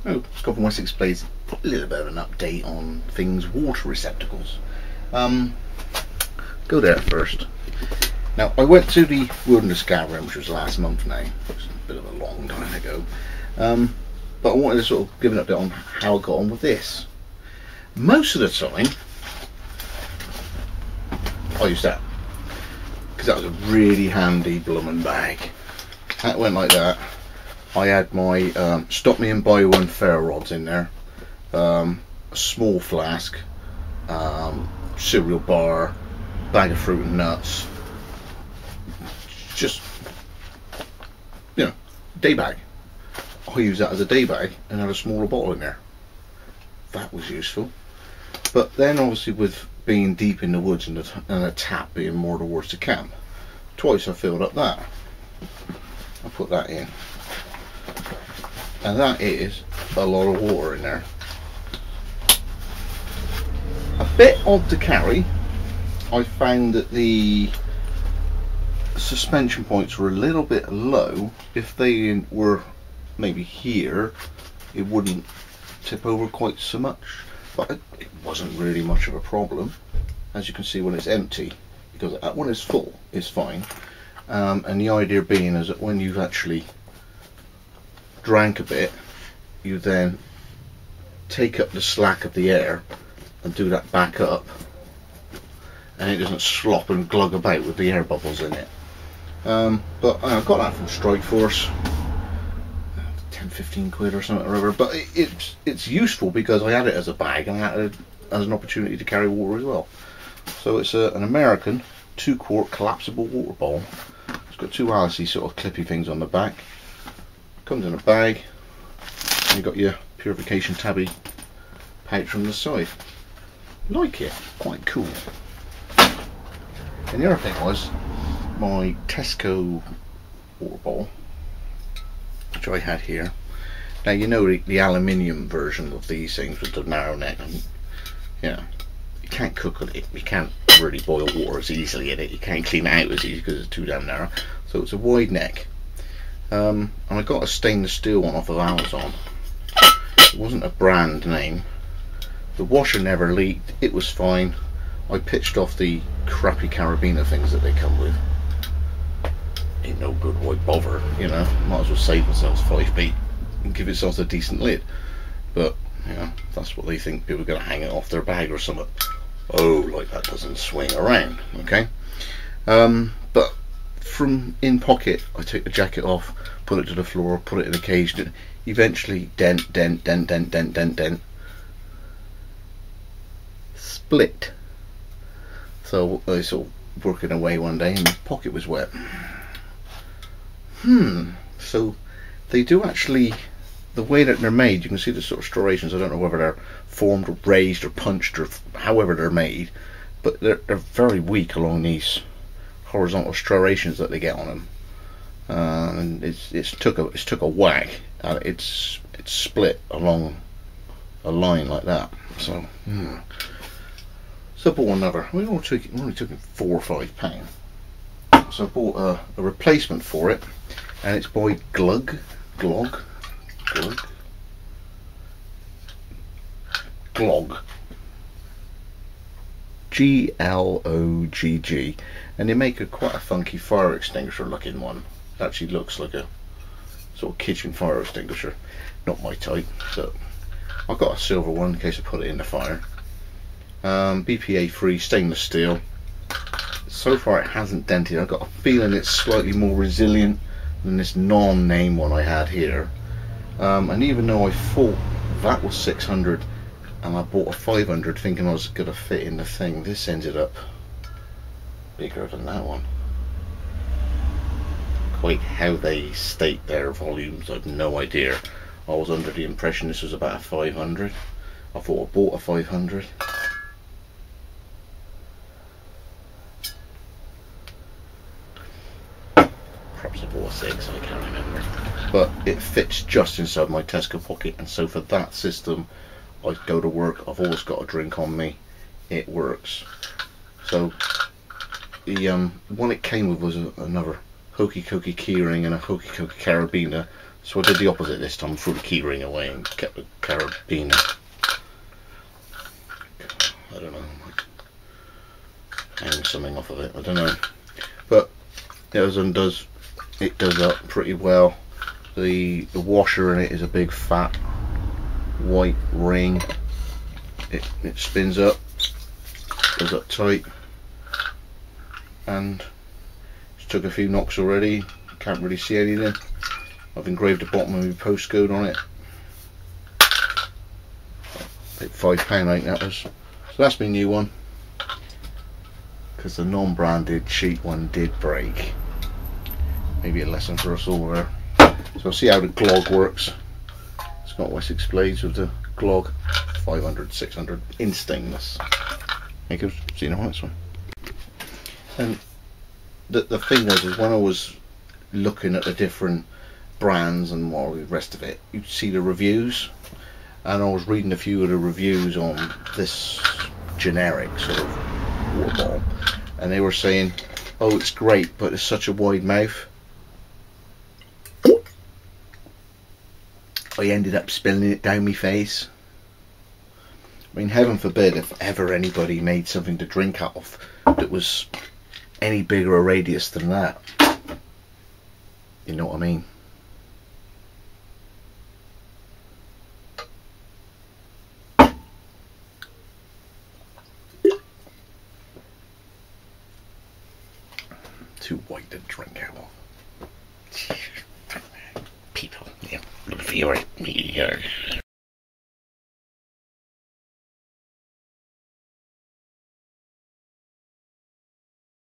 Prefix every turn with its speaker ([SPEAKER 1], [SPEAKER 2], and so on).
[SPEAKER 1] Oh, Scott from Wessex plays a little bit of an update on things water receptacles. Go there first. Now, I went to the Wilderness Gathering, which was last month now. It was a bit of a long time ago. But I wanted to sort of give an update on how I got on with this. Most of the time, I used that, because that was a really handy blooming bag. That went like that. I had my Stop Me and Buy One ferro rods in there, a small flask, cereal bar, bag of fruit and nuts, just, you know, day bag. I use that as a day bag and had a smaller bottle in there. That was useful. But then obviously with being deep in the woods and a tap being more towards the camp, twice I filled up that. I put that in. And that is a lot of water in there. A bit odd to carry. I found that the suspension points were a little bit low. If they were maybe here, it wouldn't tip over quite so much, but it wasn't really much of a problem, as you can see when it's empty, because when it's full it's fine. And the idea being is that when you've actually drank a bit, you then take up the slack of the air and do that back up, and it doesn't slop and glug about with the air bubbles in it. But I got that from Strikeforce, 10-15 quid or something or other, but it's useful because I had it as a bag and I had it as an opportunity to carry water as well. So it's an American 2-quart collapsible water bowl. It's got two Alice sort of clippy things on the back. Comes in a bag, and you've got your purification tabby pouch on the side. Like it, quite cool. And the other thing was my Tesco water bowl, which I had here. Now you know the aluminium version of these things with the narrow neck, and you know, you can't cook with it, you can't really boil water as easily in it, you can't clean it out as easy because it's too damn narrow, so it's a wide neck. And I got a stainless steel one off of Amazon. It wasn't a brand name, the washer never leaked, it was fine. I pitched off the crappy carabiner things that they come with. Ain't no good, why bother, you know, might as well save themselves 5p and give yourselves a decent lid. But, you know, that's what they think, people are going to hang it off their bag or something. Oh, like that doesn't swing around, okay? But from in pocket, I take the jacket off, put it to the floor, put it in a cage, eventually dent, split. So I sort of working away one day and the pocket was wet. So they do actually, the way that they're made, you can see the sort of striations. I don't know whether they're formed or raised or punched or however they're made, but they're very weak along these horizontal striations that they get on them. And it's took a whack and it's split along a line like that. So so I bought another. We only took it £4 or £5. So I bought a replacement for it, and it's by Glog, Glogg, and they make quite a funky fire extinguisher looking one. It actually looks like a sort of kitchen fire extinguisher. Not my type, so I've got a silver one in case I put it in the fire. BPA free stainless steel. So far it hasn't dented. I've got a feeling it's slightly more resilient than this non-name one I had here. And even though I thought that was 600 and I bought a 500 thinking I was going to fit in the thing, this ended up bigger than that one. Quite how they state their volumes, I've no idea. I was under the impression this was about a 500. I thought I bought a 500. Perhaps I bought a 6, I can't remember. But it fits just inside my Tesco pocket, and so for that system, I go to work, I've always got a drink on me, it works. So the one it came with was another hokey cokey keyring and a hokey cokey carabiner. So I did the opposite this time, threw the keyring away and kept the carabiner. I don't know, I might hang something off of it, I don't know. But it does up pretty well. The washer in it is a big fat white ring. It spins up, goes up tight, and it's took a few knocks already. Can't really see anything. I've engraved the bottom of my postcode on it. About £5 I think that was. So that's my new one, because the non-branded cheap one did break. Maybe a lesson for us all there. So I'll see how the glog works. It's got Wessex blades with the glog, 500, 600 in stainless. There you go, see how this one. And the thing was, is when I was looking at the different brands and all the rest of it, you'd see the reviews, and I was reading a few of the reviews on this generic sort of water bottle, and they were saying, oh, it's great, but it's such a wide mouth. I ended up spilling it down my face. I mean, heaven forbid if ever anybody made something to drink out of that was any bigger a radius than that. You know what I mean? Too wide to drink out of. People, yeah, look for your